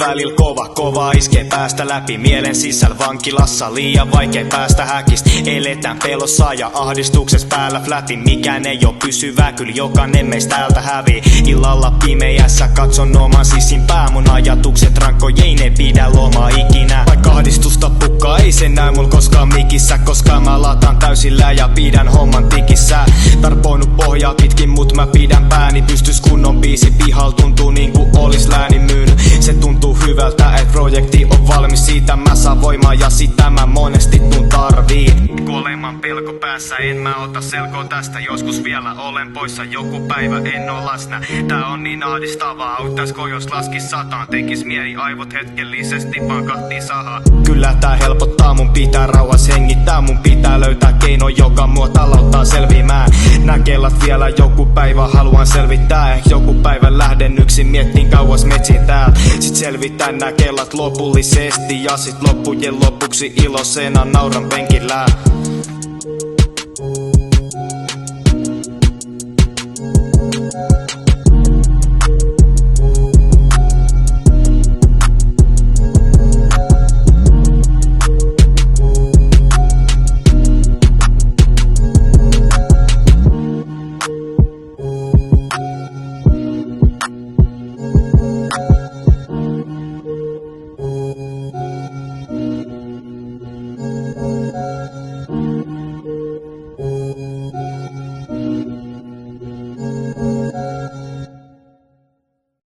ahdistus välillä kova iskee päästä läpi mielen sisällä vankilassa. Liian vaikea päästä häkistä, eletään pelossa ja ahdistuksessa päällä flätin. Mikään ei oo pysyvää, kyllä jokainen meistä täältä hävii. Illalla pimeässä katson oman sisimpää, mun ajatukset rankkoja, ne pidä lomaa ikinä. Vaikka ahdistusta pukkaa, ei se näy mul koskaan mikissä, koska mä latan täysillä ja pidän homman tikissä. Tarpoinut pohjaa pitkin, mut mä pidän pääni pystys, kunnon biisi pihal tuntuu niinku olis lääni myynyt. Se tuntuu hyvältä, et projekti on valmis, siitä mä saan voimaa ja sitä mä monesti tun tarvii. Kuoleman pelko päässä, en mä ota selkoa tästä, joskus vielä olen poissa, joku päivä en oo läsnä. Tää on niin ahdistavaa, auttaisko jos laskis sataan, tekis mieli aivot hetkellisesti vaan kahtiin sahaa. Kyllä tää helpottaa, mun pitää rauhas hengittää, mun pitää löytää keino, joka mua talouttaa selviämään. Nää kellat vielä joku päivä haluan selvittää, joku päivä lähden yksin miettiin kauas metsin täältä. Sit selvitän nää kellat lopullisesti ja sit loppujen lopuksi iloisena nauran penkillä.